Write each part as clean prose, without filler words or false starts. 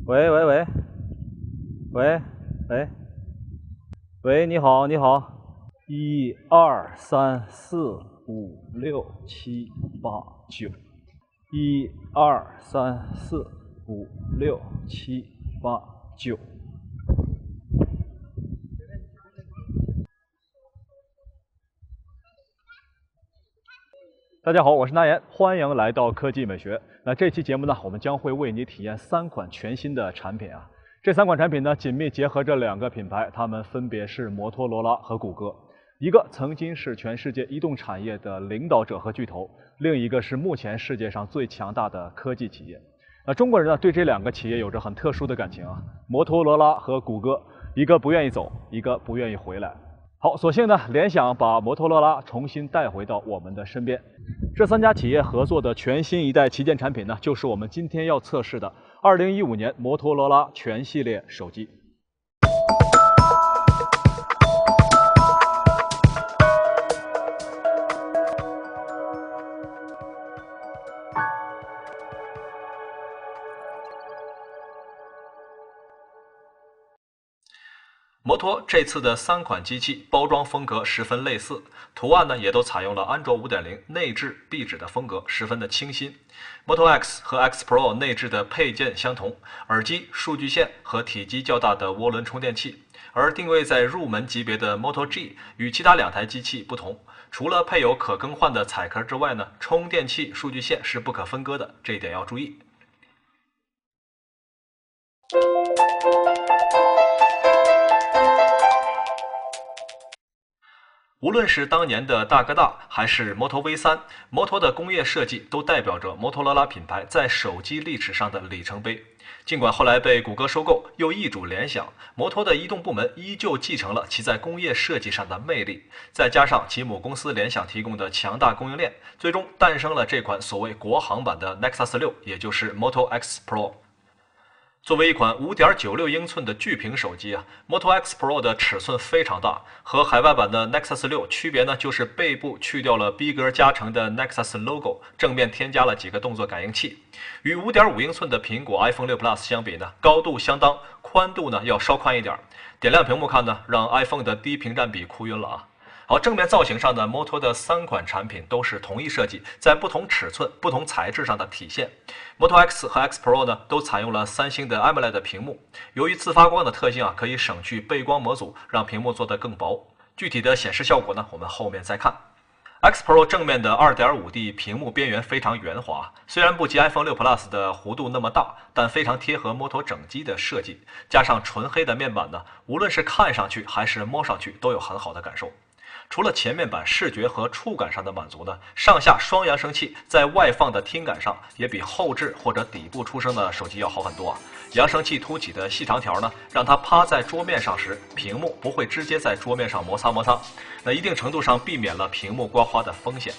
喂喂喂喂喂喂，你好你好，123456789，123456789。大家好，我是那言，欢迎来到科技美学。那这期节目呢，我们将会为你体验3款全新的产品啊。这3款产品呢，紧密结合着2个品牌，它们分别是摩托罗拉和谷歌。一个曾经是全世界移动产业的领导者和巨头，另一个是目前世界上最强大的科技企业。那中国人呢，对这2个企业有着很特殊的感情啊。摩托罗拉和谷歌，一个不愿意走，一个不愿意回来。好，索性呢，联想把摩托罗拉重新带回到我们的身边。这3家企业合作的全新一代旗舰产品呢，就是我们今天要测试的2015年摩托罗拉全系列手机。摩托这次的3款机器包装风格十分类似，图案呢也都采用了安卓5.0内置壁纸的风格，十分的清新。Moto X 和 X Pro 内置的配件相同，耳机、数据线和体积较大的涡轮充电器。而定位在入门级别的 Moto G 与其他2台机器不同，除了配有可更换的彩壳之外呢，充电器、数据线是不可分割的，这一点要注意。无论是当年的大哥大，还是摩托 V3， 摩托的工业设计都代表着摩托罗拉品牌在手机历史上的里程碑。尽管后来被谷歌收购，又易主联想，摩托的移动部门依旧继承了其在工业设计上的魅力，再加上其母公司联想提供的强大供应链，最终诞生了这款所谓国行版的 Nexus 6，也就是 Moto X Pro。作为一款5.96英寸的巨屏手机啊 ，Moto X Pro 的尺寸非常大，和海外版的 Nexus 6区别呢，就是背部去掉了逼格加成的 Nexus logo， 正面添加了几个动作感应器。与5.5英寸的苹果 iPhone 6 Plus 相比呢，高度相当，宽度呢要稍宽一点。点亮屏幕看呢，让 iPhone 的低屏占比哭晕了啊！好，正面造型上的摩托的3款产品都是同一设计，在不同尺寸、不同材质上的体现。Moto X 和 X Pro 呢，都采用了3星的 AMOLED 屏幕，由于自发光的特性啊，可以省去背光模组，让屏幕做得更薄。具体的显示效果呢，我们后面再看。X Pro 正面的 2.5D 屏幕边缘非常圆滑，虽然不及 iPhone 6 Plus 的弧度那么大，但非常贴合摩托整机的设计，加上纯黑的面板呢，无论是看上去还是摸上去都有很好的感受。除了前面板视觉和触感上的满足呢，上下双扬声器在外放的听感上也比后置或者底部出声的手机要好很多啊。扬声器凸起的细长条呢，让它趴在桌面上时，屏幕不会直接在桌面上摩擦摩擦，那一定程度上避免了屏幕刮花的风险。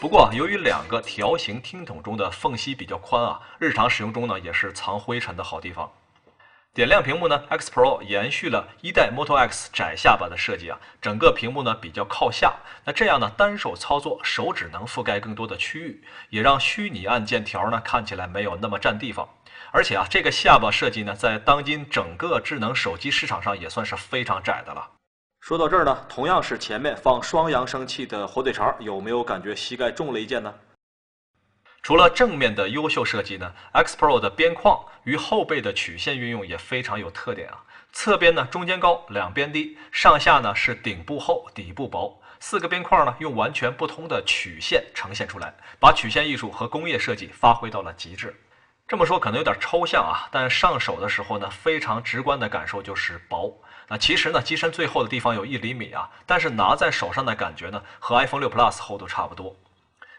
不过由于2个条形听筒中的缝隙比较宽啊，日常使用中呢也是藏灰尘的好地方。点亮屏幕呢 ，X Pro 延续了1代 Moto X 窄下巴的设计啊，整个屏幕呢比较靠下，那这样呢单手操作，手指能覆盖更多的区域，也让虚拟按键条呢看起来没有那么占地方。而且啊，这个下巴设计呢，在当今整个智能手机市场上也算是非常窄的了。说到这儿呢，同样是前面放双扬声器的火腿肠，有没有感觉膝盖中了一箭呢？除了正面的优秀设计呢 ，X Pro 的边框与后背的曲线运用也非常有特点啊。侧边呢中间高，两边低，上下呢是顶部厚，底部薄。4个边框呢用完全不同的曲线呈现出来，把曲线艺术和工业设计发挥到了极致。这么说可能有点抽象啊，但上手的时候呢，非常直观的感受就是薄。那其实呢，机身最厚的地方有1厘米啊，但是拿在手上的感觉呢，和 iPhone 6 Plus 厚度差不多。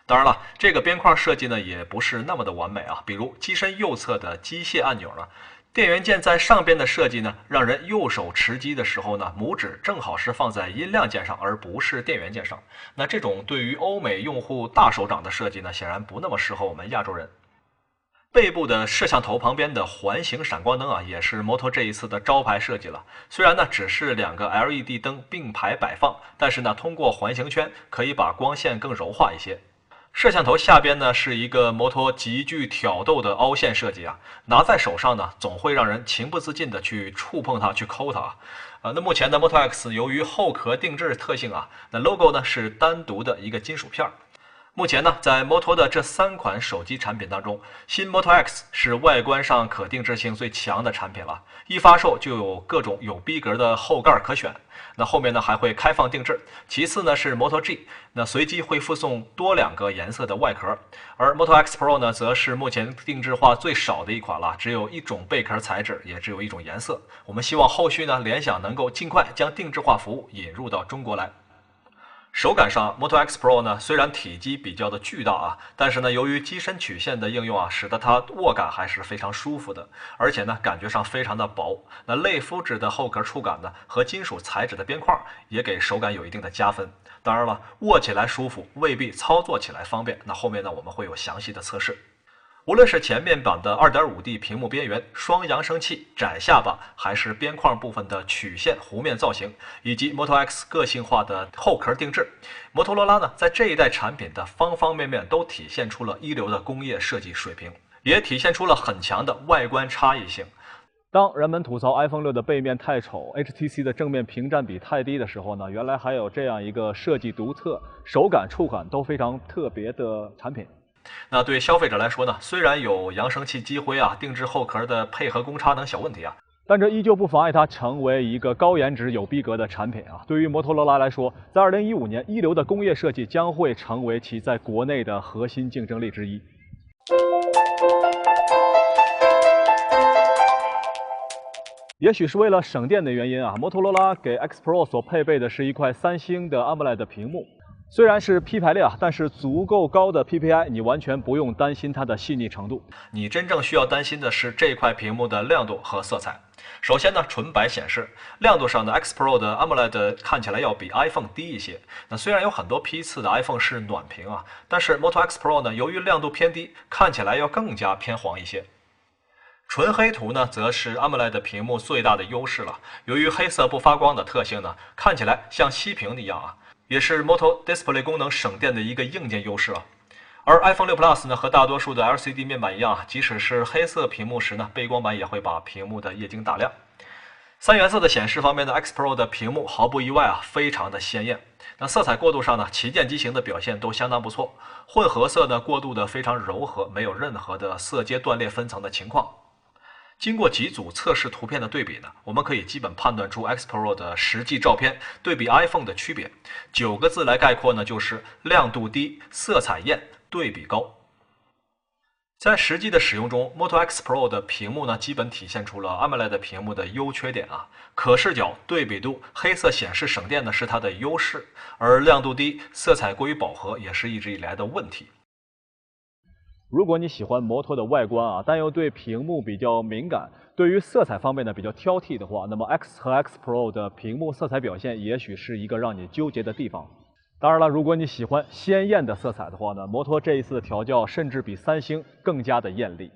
当然了，这个边框设计呢也不是那么的完美啊。比如机身右侧的机械按钮呢，电源键在上边的设计呢，让人右手持机的时候呢，拇指正好是放在音量键上，而不是电源键上。那这种对于欧美用户大手掌的设计呢，显然不那么适合我们亚洲人。背部的摄像头旁边的环形闪光灯啊，也是摩托这一次的招牌设计了。虽然呢只是2个 LED 灯并排摆放，但是呢通过环形圈可以把光线更柔化一些。摄像头下边呢是一个摩托极具挑逗的凹陷设计啊，拿在手上呢总会让人情不自禁的去触碰它，去抠它啊。那目前的 Moto X 由于后壳定制特性啊，那 logo 呢是单独的一个金属片儿。目前呢，在摩托的这3款手机产品当中，新 Moto X 是外观上可定制性最强的产品了，一发售就有各种有逼格的后盖可选。那后面呢还会开放定制。其次呢是 Moto G， 那随机会附送多2个颜色的外壳，而 Moto X Pro 呢则是目前定制化最少的一款了，只有1种贝壳材质，也只有1种颜色。我们希望后续呢联想能够尽快将定制化服务引入到中国来。手感上 ，Moto X Pro 呢虽然体积比较的巨大啊，但是呢由于机身曲线的应用啊，使得它握感还是非常舒服的，而且呢感觉上非常的薄。那类肤质的后壳触感呢和金属材质的边框也给手感有一定的加分。当然了，握起来舒服未必操作起来方便。那后面呢我们会有详细的测试。无论是前面板的 2.5D 屏幕边缘、双扬声器、窄下巴，还是边框部分的曲线弧面造型，以及 Moto X 个性化的后壳定制，摩托罗拉呢在这一代产品的方方面面都体现出了一流的工业设计水平，也体现出了很强的外观差异性。当人们吐槽 iPhone 6的背面太丑 ，HTC 的正面屏占比太低的时候呢，原来还有这样一个设计独特、手感、触感都非常特别的产品。那对消费者来说呢，虽然有扬声器积灰啊、定制后壳的配合公差等小问题啊，但这依旧不妨碍它成为一个高颜值、有逼格的产品啊。对于摩托罗拉来说，在2015年，一流的工业设计将会成为其在国内的核心竞争力之一。也许是为了省电的原因啊，摩托罗拉给 X Pro 所配备的是一块3星的 AMOLED 屏幕。虽然是 P 排量，但是足够高的 PPI， 你完全不用担心它的细腻程度。你真正需要担心的是这块屏幕的亮度和色彩。首先呢，纯白显示，亮度上的 X Pro 的 AMOLED 看起来要比 iPhone 低一些。那虽然有很多批次的 iPhone 是暖屏啊，但是 Moto X Pro 呢，由于亮度偏低，看起来要更加偏黄一些。纯黑图呢，则是 AMOLED 屏幕最大的优势了。由于黑色不发光的特性呢，看起来像锡屏一样啊。也是 Moto Display 功能省电的一个硬件优势了。而 iPhone 6 Plus 呢，和大多数的 LCD 面板一样，即使是黑色屏幕时呢，背光板也会把屏幕的液晶打亮。3原色的显示方面的 X Pro 的屏幕毫不意外啊，非常的鲜艳。那色彩过渡上呢，旗舰机型的表现都相当不错，混合色呢过渡的非常柔和，没有任何的色阶断裂分层的情况。经过几组测试图片的对比呢，我们可以基本判断出 X Pro 的实际照片对比 iPhone 的区别。9个字来概括呢，就是亮度低、色彩艳、对比高。在实际的使用中 ，Moto X Pro 的屏幕呢，基本体现出了 AMOLED 屏幕的优缺点啊。可视角、对比度、黑色显示省电呢是它的优势，而亮度低、色彩过于饱和也是一直以来的问题。如果你喜欢摩托的外观啊，但又对屏幕比较敏感，对于色彩方面呢比较挑剔的话，那么 X 和 X Pro 的屏幕色彩表现也许是一个让你纠结的地方。当然了，如果你喜欢鲜艳的色彩的话呢，摩托这一次的调教甚至比3星更加的艳丽。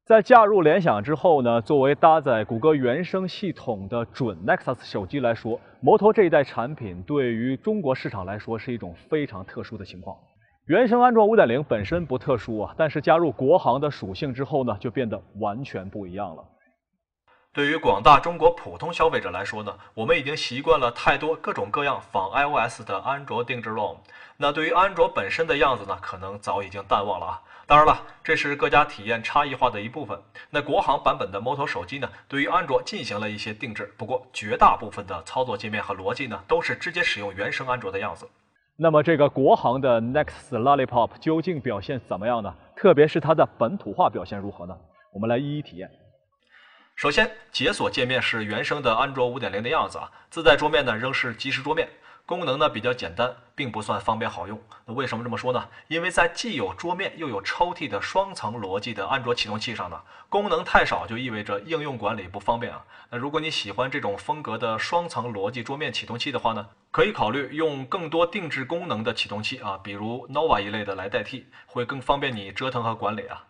在加入联想之后呢，作为搭载谷歌原生系统的准 Nexus 手机来说，摩托这一代产品对于中国市场来说是一种非常特殊的情况。原生安卓 5.0 本身不特殊啊，但是加入国行的属性之后呢，就变得完全不一样了。对于广大中国普通消费者来说呢，我们已经习惯了太多各种各样仿 iOS 的安卓定制 ROM， 那对于安卓本身的样子呢，可能早已经淡忘了啊。当然了，这是各家体验差异化的一部分。那国行版本的 Moto 手机呢，对于安卓进行了一些定制，不过绝大部分的操作界面和逻辑呢，都是直接使用原生安卓的样子。那么这个国行的 Nexus Lollipop 究竟表现怎么样呢？特别是它的本土化表现如何呢？我们来一一体验。首先，解锁界面是原生的安卓 5.0 的样子啊，自带桌面呢仍是即时桌面。功能呢比较简单，并不算方便好用。那为什么这么说呢？因为在既有桌面又有抽屉的双层逻辑的安卓启动器上呢，功能太少就意味着应用管理不方便啊。那如果你喜欢这种风格的双层逻辑桌面启动器的话呢，可以考虑用更多定制功能的启动器啊，比如 Nova 一类的来代替，会更方便你折腾和管理啊。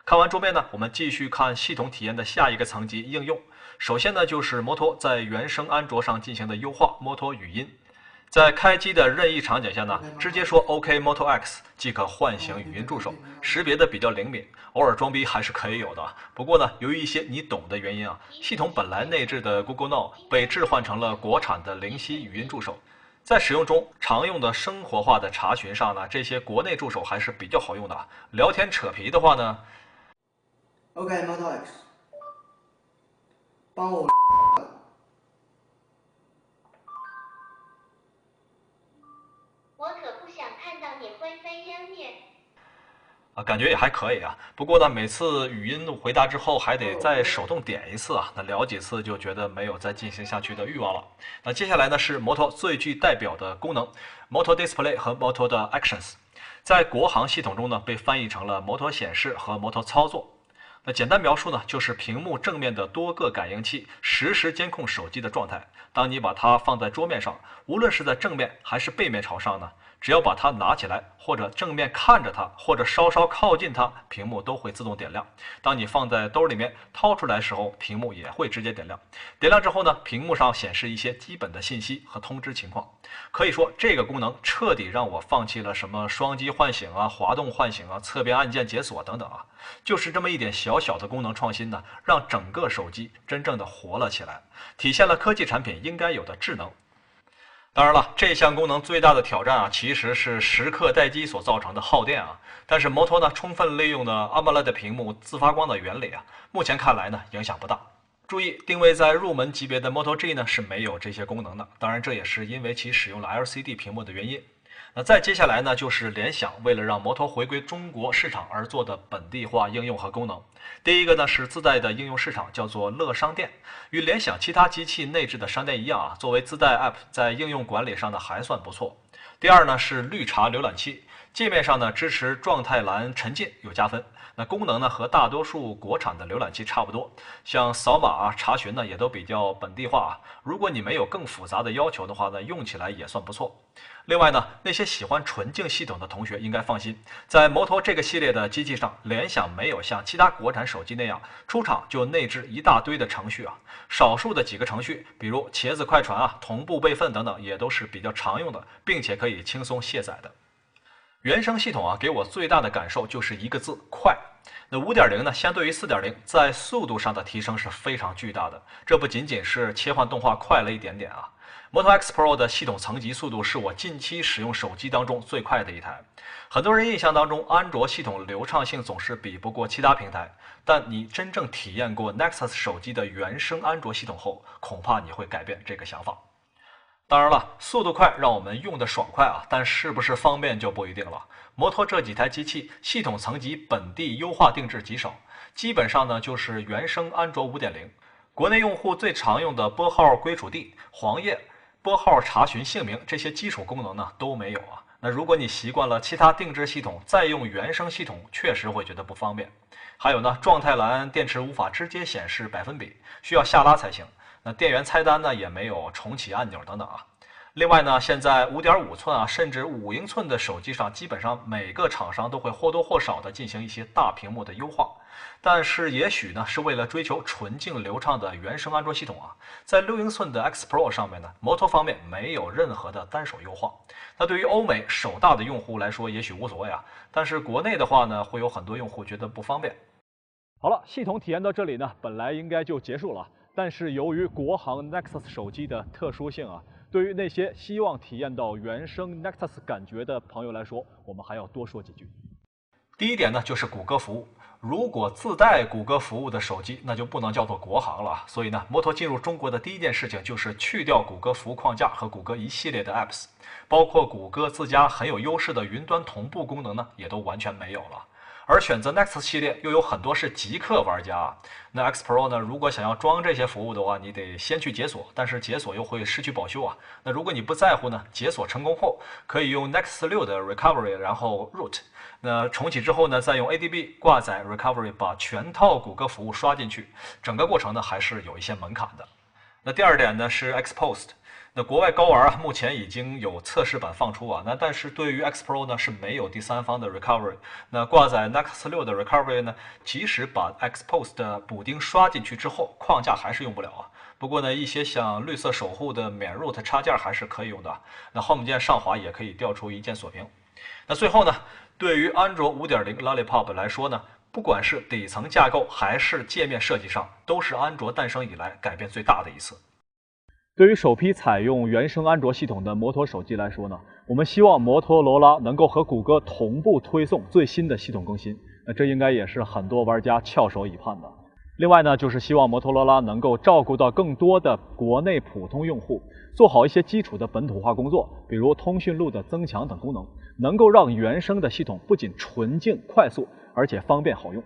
看完桌面呢，我们继续看系统体验的下一个层级应用。首先呢，就是摩托在原生安卓上进行的优化，摩托语音。在开机的任意场景下呢，直接说 OK Moto X 即可唤醒语音助手，识别的比较灵敏，偶尔装逼还是可以有的。不过呢，由于一些你懂的原因啊，系统本来内置的 Google Now 被置换成了国产的灵犀语音助手。在使用中，常用的生活化的查询上呢，这些国内助手还是比较好用的。聊天扯皮的话呢 ，OK Moto X， 帮我。我可不想看到你灰飞烟灭。感觉也还可以啊。不过呢，每次语音回答之后还得再手动点一次啊，那聊几次就觉得没有再进行下去的欲望了。那接下来呢是摩托最具代表的功能，摩托 Display 和摩托的 Actions， 在国行系统中呢被翻译成了摩托显示和摩托操作。那简单描述呢，就是屏幕正面的多个感应器实时监控手机的状态。当你把它放在桌面上，无论是在正面还是背面朝上呢，只要把它拿起来，或者正面看着它，或者稍稍靠近它，屏幕都会自动点亮。当你放在兜里面掏出来的时候，屏幕也会直接点亮。点亮之后呢，屏幕上显示一些基本的信息和通知情况。可以说这个功能彻底让我放弃了什么双击唤醒啊、滑动唤醒啊、侧边按键解锁等等啊，就是这么一点小小的功能创新呢，让整个手机真正的活了起来，体现了科技产品应该有的智能。当然了，这项功能最大的挑战啊，其实是时刻待机所造成的耗电啊。但是摩托呢，充分利用了 AMOLED 屏幕自发光的原理啊，目前看来呢，影响不大。注意，定位在入门级别的 Moto G 呢是没有这些功能的，当然这也是因为其使用了 LCD 屏幕的原因。那再接下来呢，就是联想为了让摩托回归中国市场而做的本地化应用和功能。第一个呢是自带的应用市场，叫做乐商店，与联想其他机器内置的商店一样啊，作为自带 App 在应用管理上呢还算不错。第二呢是绿茶浏览器，界面上呢支持状态栏沉浸，有加分。那功能呢和大多数国产的浏览器差不多，像扫码啊、查询呢也都比较本地化啊。如果你没有更复杂的要求的话呢，用起来也算不错。另外呢，那些喜欢纯净系统的同学应该放心，在摩托这个系列的机器上，联想没有像其他国产手机那样出厂就内置一大堆的程序啊。少数的几个程序，比如茄子快传啊、同步备份等等，也都是比较常用的，并且可以轻松卸载的。原生系统啊，给我最大的感受就是一个字：快。那 5.0 呢，相对于 4.0， 在速度上的提升是非常巨大的。这不仅仅是切换动画快了一点点啊。Moto X Pro 的系统层级速度是我近期使用手机当中最快的一台。很多人印象当中，安卓系统流畅性总是比不过其他平台，但你真正体验过 Nexus 手机的原生安卓系统后，恐怕你会改变这个想法。当然了，速度快让我们用的爽快啊，但是不是方便就不一定了。摩托这几台机器系统层级本地优化定制极少，基本上呢就是原生安卓 5.0。国内用户最常用的拨号归属地、黄页、拨号查询姓名这些基础功能呢都没有啊。那如果你习惯了其他定制系统，再用原生系统，确实会觉得不方便。还有呢，状态栏电池无法直接显示百分比，需要下拉才行。那电源菜单呢也没有重启按钮等等啊。另外呢，现在5.5寸啊，甚至5英寸的手机上，基本上每个厂商都会或多或少的进行一些大屏幕的优化。但是也许呢，是为了追求纯净流畅的原生安卓系统啊，在6英寸的 X Pro 上面呢，摩托方面没有任何的单手优化。那对于欧美手大的用户来说，也许无所谓啊，但是国内的话呢，会有很多用户觉得不方便。好了，系统体验到这里呢，本来应该就结束了，但是由于国行 Nexus 手机的特殊性啊，对于那些希望体验到原生 Nexus 感觉的朋友来说，我们还要多说几句。第一点呢，就是谷歌服务。如果自带谷歌服务的手机，那就不能叫做国行了。所以呢，摩托进入中国的第一件事情就是去掉谷歌服务框架和谷歌一系列的 apps， 包括谷歌自家很有优势的云端同步功能呢，也都完全没有了。而选择 Nexus 系列又有很多是极客玩家，那 X Pro 呢，如果想要装这些服务的话，你得先去解锁，但是解锁又会失去保修啊。那如果你不在乎呢，解锁成功后可以用 Nexus 6的 Recovery， 然后 root， 那重启之后呢，再用 ADB 挂载 Recovery 把全套谷歌服务刷进去，整个过程呢还是有一些门槛的。那第二点呢是 Xpost。那国外高玩啊，目前已经有测试版放出啊，那但是对于 X Pro 呢是没有第三方的 recovery。那挂载 Nexus 6的 recovery 呢，即使把 Xpost 的补丁刷进去之后，框架还是用不了啊。不过呢，一些像绿色守护的免 root 插件还是可以用的。那 Home 键上滑也可以调出一键锁屏。那最后呢，对于安卓 5.0 Lollipop 来说呢，不管是底层架构还是界面设计上，都是安卓诞生以来改变最大的一次。对于首批采用原生安卓系统的摩托手机来说呢，我们希望摩托罗拉能够和谷歌同步推送最新的系统更新。那这应该也是很多玩家翘首以盼的。另外呢，就是希望摩托罗拉能够照顾到更多的国内普通用户，做好一些基础的本土化工作，比如通讯录的增强等功能，能够让原生的系统不仅纯净快速，而且方便好用。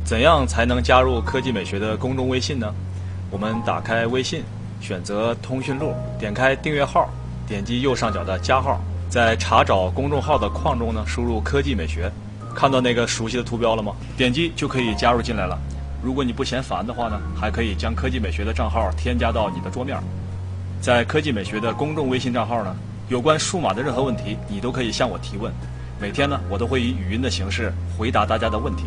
怎样才能加入科技美学的公众微信呢？我们打开微信，选择通讯录，点开订阅号，点击右上角的加号，在查找公众号的框中呢，输入科技美学，看到那个熟悉的图标了吗？点击就可以加入进来了。如果你不嫌烦的话呢，还可以将科技美学的账号添加到你的桌面。在科技美学的公众微信账号呢，有关数码的任何问题，你都可以向我提问。每天呢，我都会以语音的形式回答大家的问题。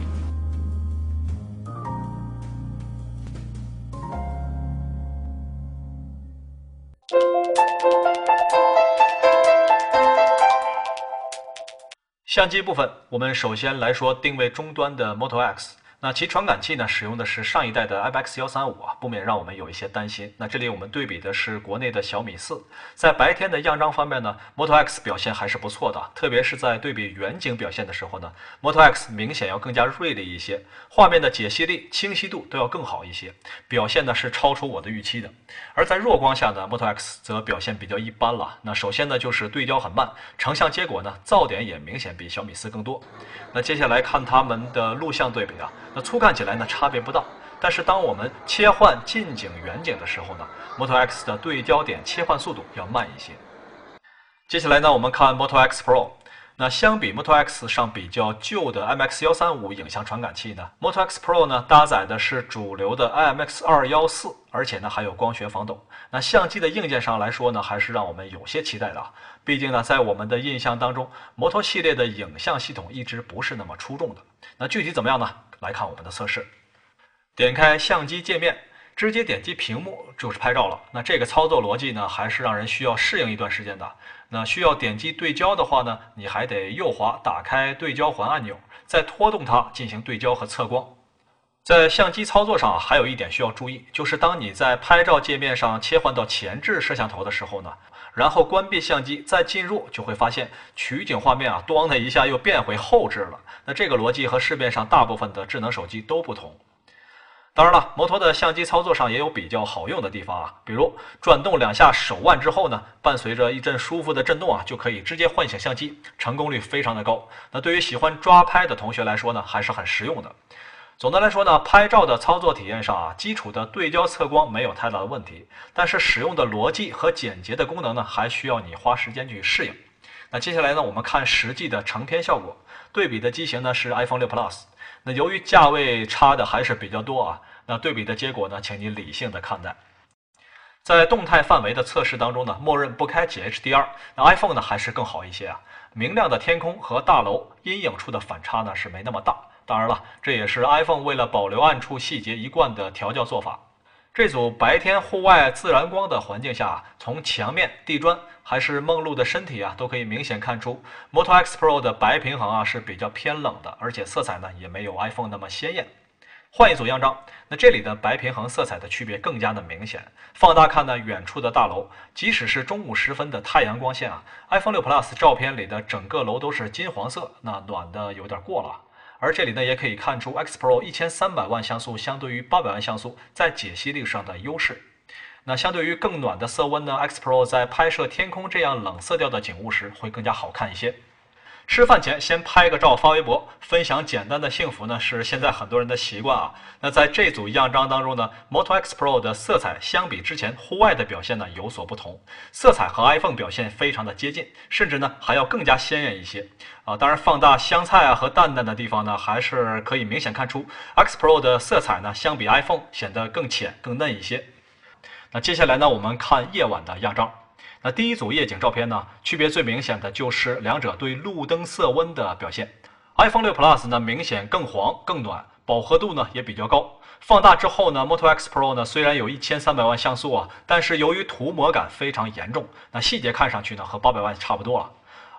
相机部分，我们首先来说定位终端的 Moto X。那其传感器呢，使用的是上一代的 IMX135啊，不免让我们有一些担心。那这里我们对比的是国内的小米4，在白天的样张方面呢 ，Moto X 表现还是不错的，特别是在对比远景表现的时候呢 ，Moto X 明显要更加锐利一些，画面的解析力、清晰度都要更好一些，表现呢是超出我的预期的。而在弱光下呢 ，Moto X 则表现比较一般了。那首先呢就是对焦很慢，成像结果呢噪点也明显比小米4更多。那接下来看它们的录像对比啊。那粗看起来呢差别不大，但是当我们切换近景、远景的时候呢 ，Moto X 的对焦点切换速度要慢一些。接下来呢，我们看 Moto X Pro。那相比 Moto X 上比较旧的 IMX135 影像传感器呢 ，Moto X Pro 呢搭载的是主流的 IMX214，而且呢还有光学防抖。那相机的硬件上来说呢，还是让我们有些期待的啊。毕竟呢，在我们的印象当中，摩托系列的影像系统一直不是那么出众的。那具体怎么样呢？来看我们的测试。点开相机界面，直接点击屏幕就是拍照了。那这个操作逻辑呢，还是让人需要适应一段时间的。那需要点击对焦的话呢，你还得右滑打开对焦环按钮，再拖动它进行对焦和测光。在相机操作上还有一点需要注意，就是当你在拍照界面上切换到前置摄像头的时候呢，然后关闭相机再进入，就会发现取景画面啊，咣的一下又变回后置了。那这个逻辑和市面上大部分的智能手机都不同。当然了，摩托的相机操作上也有比较好用的地方啊，比如转动2下手腕之后呢，伴随着一阵舒服的震动啊，就可以直接唤醒相机，成功率非常的高。那对于喜欢抓拍的同学来说呢，还是很实用的。总的来说呢，拍照的操作体验上啊，基础的对焦测光没有太大的问题，但是使用的逻辑和简洁的功能呢，还需要你花时间去适应。那接下来呢，我们看实际的成片效果。对比的机型呢是 iPhone 6 Plus。那由于价位差的还是比较多啊，那对比的结果呢，请你理性的看待。在动态范围的测试当中呢，默认不开启 HDR。那 iPhone 呢还是更好一些啊，明亮的天空和大楼阴影处的反差呢是没那么大。当然了，这也是 iPhone 为了保留暗处细节一贯的调教做法。这组白天户外自然光的环境下，从墙面、地砖还是梦露的身体啊，都可以明显看出 Moto X Pro 的白平衡啊是比较偏冷的，而且色彩呢也没有 iPhone 那么鲜艳。换一组样张，那这里的白平衡色彩的区别更加的明显。放大看呢，远处的大楼，即使是中午时分的太阳光线啊 ，iPhone 6 Plus 照片里的整个楼都是金黄色，那暖的有点过了。而这里呢，也可以看出 X Pro 1300万像素相对于800万像素在解析力上的优势。那相对于更暖的色温呢 ，X Pro 在拍摄天空这样冷色调的景物时会更加好看一些。吃饭前先拍个照发微博，分享简单的幸福呢，是现在很多人的习惯啊。那在这组样张当中呢 ，Moto X Pro 的色彩相比之前户外的表现呢有所不同，色彩和 iPhone 表现非常的接近，甚至呢还要更加鲜艳一些啊。当然，放大香菜啊和淡淡的地方呢，还是可以明显看出 X Pro 的色彩呢相比 iPhone 显得更浅、更嫩一些。那接下来呢，我们看夜晚的样张。那第一组夜景照片呢，区别最明显的就是两者对路灯色温的表现。iPhone 6 Plus 呢明显更黄更暖，饱和度呢也比较高。放大之后呢 ，Moto X Pro 呢虽然有1300万像素啊，但是由于涂抹感非常严重，那细节看上去呢和800万差不多了。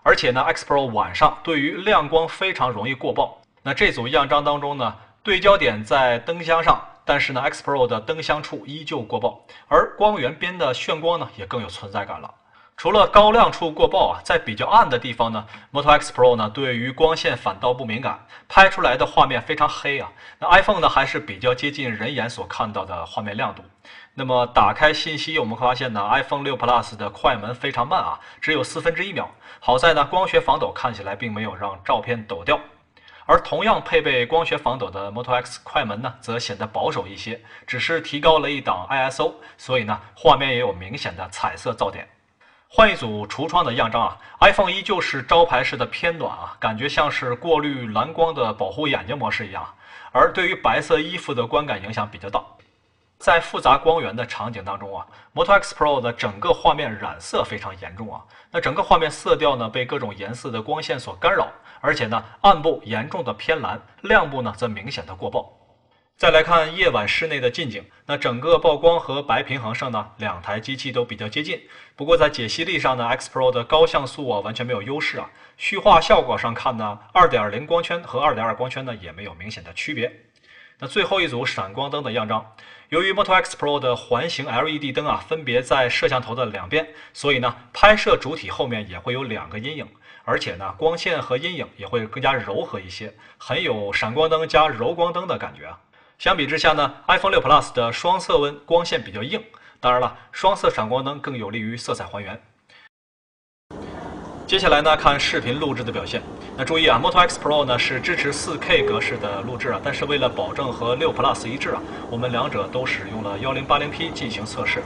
而且呢 X Pro 晚上对于亮光非常容易过曝。那这组样张当中呢，对焦点在灯箱上，但是呢 X Pro 的灯箱处依旧过曝，而光源边的眩光呢也更有存在感了。除了高亮处过曝啊，在比较暗的地方呢 ，Moto X Pro 呢对于光线反倒不敏感，拍出来的画面非常黑啊。那 iPhone 呢还是比较接近人眼所看到的画面亮度。那么打开信息，我们会发现呢 ，iPhone 6 Plus 的快门非常慢啊，只有1/4秒。好在呢，光学防抖看起来并没有让照片抖掉。而同样配备光学防抖的 Moto X 快门呢，则显得保守一些，只是提高了一档 ISO， 所以呢，画面也有明显的彩色噪点。换一组橱窗的样张啊 ，iPhone 依旧是招牌式的偏暖啊，感觉像是过滤蓝光的保护眼睛模式一样，而对于白色衣服的观感影响比较大。在复杂光源的场景当中啊 ，Moto X Pro 的整个画面染色非常严重啊，那整个画面色调呢被各种颜色的光线所干扰，而且呢暗部严重的偏蓝，亮部呢则明显的过曝。再来看夜晚室内的近景，那整个曝光和白平衡上呢，两台机器都比较接近。不过在解析力上呢 ，X Pro 的高像素啊完全没有优势啊。虚化效果上看呢 ，2.0 光圈和2.2光圈呢也没有明显的区别。那最后一组闪光灯的样张，由于 Moto X Pro 的环形 LED 灯啊分别在摄像头的两边，所以呢拍摄主体后面也会有2个阴影，而且呢光线和阴影也会更加柔和一些，很有闪光灯加柔光灯的感觉啊。相比之下呢 ，iPhone 6 Plus 的双色温光线比较硬，当然了，双色闪光灯更有利于色彩还原。接下来呢，看视频录制的表现。那注意啊 ，Moto X Pro 呢是支持4K 格式的录制啊，但是为了保证和6 Plus 一致啊，我们两者都使用了1080P 进行测试。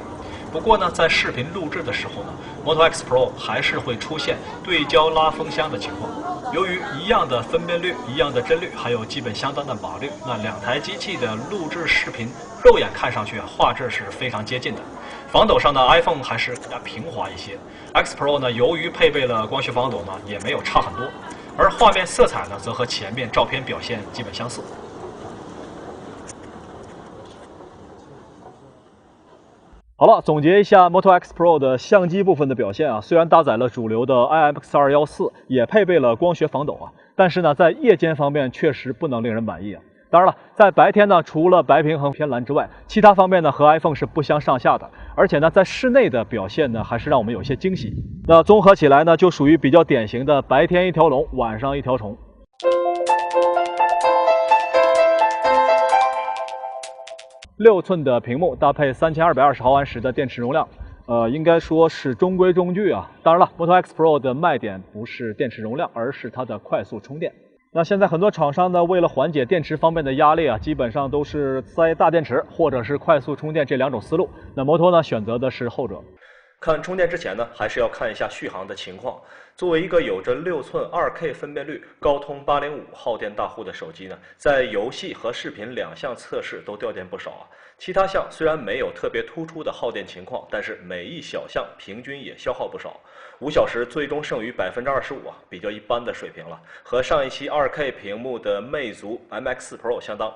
不过呢，在视频录制的时候呢 ，Moto X Pro 还是会出现对焦拉风箱的情况。由于一样的分辨率、一样的帧率，还有基本相当的码率，那两台机器的录制视频，肉眼看上去啊，画质是非常接近的。防抖上呢 ，iPhone 还是更加平滑一些。X Pro 呢，由于配备了光学防抖呢，也没有差很多。而画面色彩呢，则和前面照片表现基本相似。好了，总结一下 Moto X Pro 的相机部分的表现啊，虽然搭载了主流的 IMX214，也配备了光学防抖啊，但是呢，在夜间方面确实不能令人满意啊。当然了，在白天呢，除了白平衡偏蓝之外，其他方面呢和 iPhone 是不相上下的。而且呢，在室内的表现呢，还是让我们有些惊喜。那综合起来呢，就属于比较典型的白天一条龙，晚上一条虫。6寸的屏幕搭配3220毫安时的电池容量，应该说是中规中矩啊。当然了 ，Moto X Pro 的卖点不是电池容量，而是它的快速充电。那现在很多厂商呢，为了缓解电池方面的压力啊，基本上都是塞大电池或者是快速充电这两种思路。那摩托呢，选择的是后者。看充电之前呢，还是要看一下续航的情况。作为一个有着6寸 2K 分辨率、高通805耗电大户的手机呢，在游戏和视频两项测试都掉电不少啊。其他项虽然没有特别突出的耗电情况，但是每一小项平均也消耗不少。5小时最终剩余25%啊，比较一般的水平了，和上一期 2K 屏幕的魅族 MX4 Pro 相当。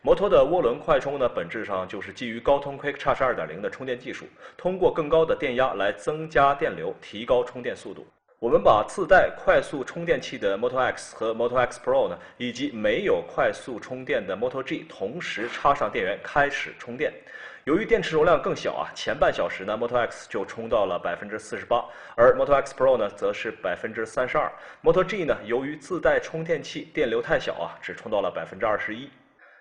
摩托的涡轮快充呢，本质上就是基于高通 Quick Charge 2.0 的充电技术，通过更高的电压来增加电流，提高充电速度。我们把自带快速充电器的 Moto X 和 Moto X Pro 呢，以及没有快速充电的 Moto G 同时插上电源开始充电。由于电池容量更小啊，前半小时呢 Moto X 就充到了48%，而 Moto X Pro 呢则是32%。Moto G 呢，由于自带充电器，电流太小啊，只充到了21%。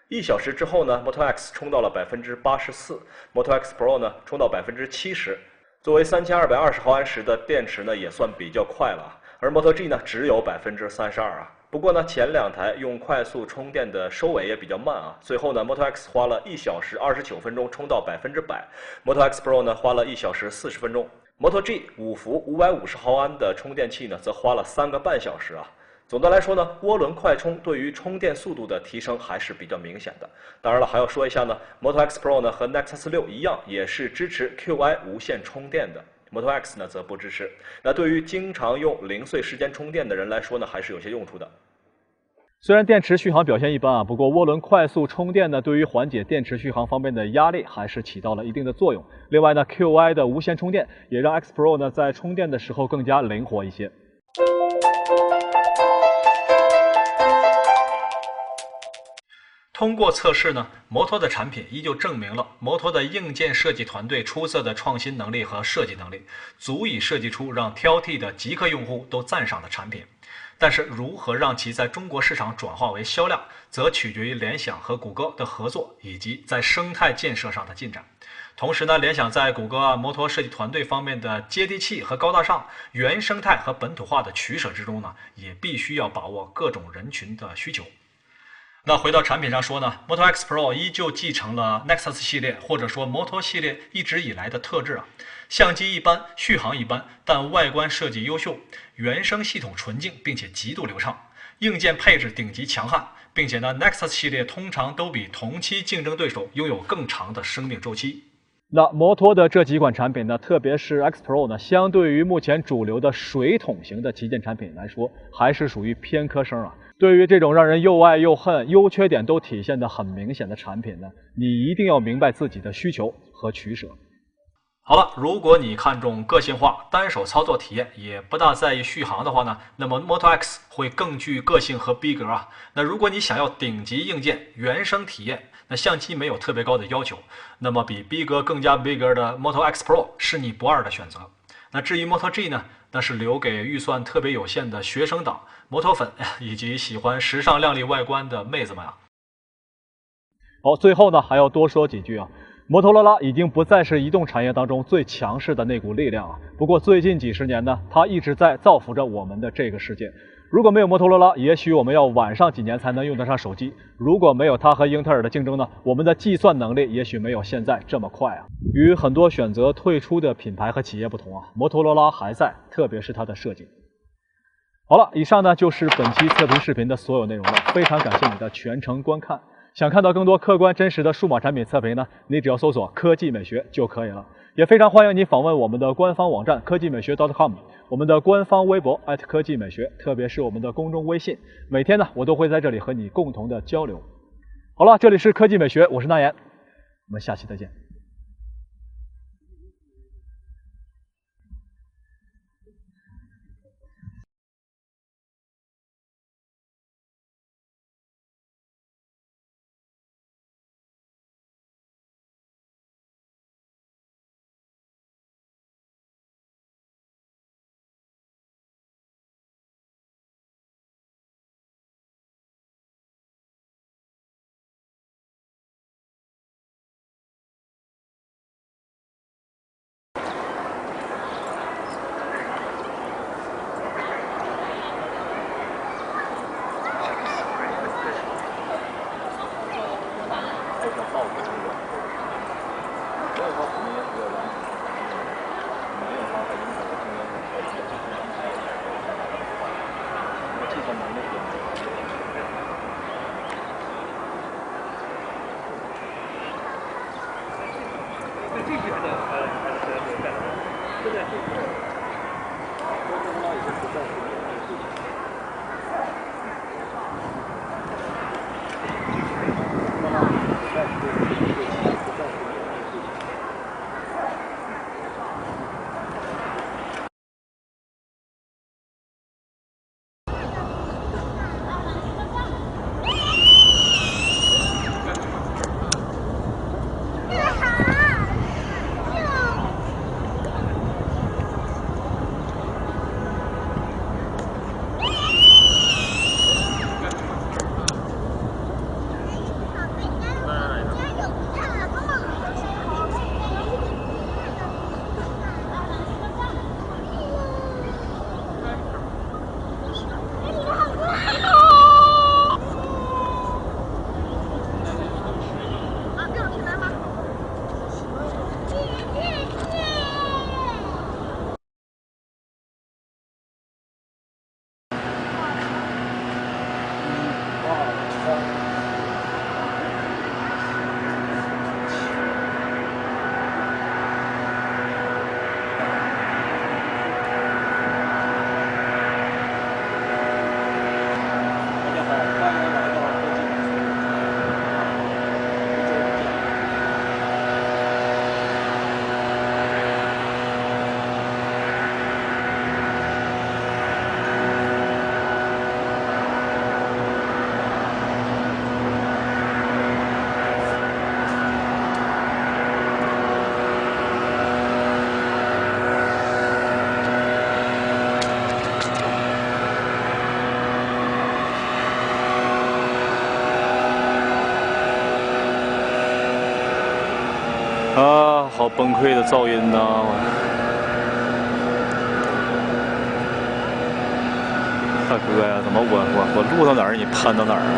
1小时之后呢 ，Moto X 充到了84%，Moto X Pro 呢充到70%。作为3220毫安时的电池呢，也算比较快了。而 Moto G 呢只有32%啊。不过呢，前2台用快速充电的收尾也比较慢啊。最后呢 ，Moto X 花了1小时29分钟充到100%，Moto X Pro 呢花了1小时40分钟。Moto G 5伏550毫安的充电器呢，则花了3个半小时啊。总的来说呢，涡轮快充对于充电速度的提升还是比较明显的。当然了，还要说一下呢 ，Moto X Pro 呢和 Nexus 6一样，也是支持 QI 无线充电的。Moto X 呢则不支持。那对于经常用零碎时间充电的人来说呢，还是有些用处的。虽然电池续航表现一般啊，不过涡轮快速充电呢，对于缓解电池续航方面的压力还是起到了一定的作用。另外呢 ，QI 的无线充电也让 X Pro 呢在充电的时候更加灵活一些。通过测试呢，摩托的产品依旧证明了摩托的硬件设计团队出色的创新能力和设计能力，足以设计出让挑剔的极客用户都赞赏的产品。但是如何让其在中国市场转化为销量，则取决于联想和谷歌的合作以及在生态建设上的进展。同时呢，联想在谷歌摩托设计团队方面的接地气和高大上、原生态和本土化的取舍之中呢，也必须要把握各种人群的需求。那回到产品上说呢 ，Moto X Pro 依旧继承了 Nexus 系列或者说摩托系列一直以来的特质啊，相机一般，续航一般，但外观设计优秀，原生系统纯净并且极度流畅，硬件配置顶级强悍，并且呢 Nexus 系列通常都比同期竞争对手拥有更长的生命周期。那摩托的这几款产品呢，特别是 X Pro 呢，相对于目前主流的水桶型的旗舰产品来说，还是属于偏科生啊。对于这种让人又爱又恨、优缺点都体现得很明显的产品呢，你一定要明白自己的需求和取舍。好了，如果你看重个性化、单手操作体验，也不大在意续航的话呢，那么 Moto X 会更具个性和逼格啊。那如果你想要顶级硬件、原生体验，那相机没有特别高的要求，那么比逼格更加逼格的 Moto X Pro 是你不二的选择。那至于 Moto G 呢，那是留给预算特别有限的学生党、摩托粉以及喜欢时尚靓丽外观的妹子们啊。好，最后呢还要多说几句啊。摩托罗拉已经不再是移动产业当中最强势的那股力量啊。不过最近几十年呢，它一直在造福着我们的这个世界。如果没有摩托罗拉，也许我们要晚上几年才能用得上手机。如果没有它和英特尔的竞争呢，我们的计算能力也许没有现在这么快啊。与很多选择退出的品牌和企业不同啊，摩托罗拉还在，特别是它的设计。好了，以上呢就是本期测评视频的所有内容了，非常感谢你的全程观看。想看到更多客观真实的数码产品测评呢，你只要搜索科技美学就可以了。也非常欢迎你访问我们的官方网站科技美学 .com， 我们的官方微博科技美学，特别是我们的公众微信，每天呢我都会在这里和你共同的交流。好了，这里是科技美学，我是那言，我们下期再见。啊，好崩溃的噪音呐！大哥呀，怎么我录到哪儿你攀到哪儿啊？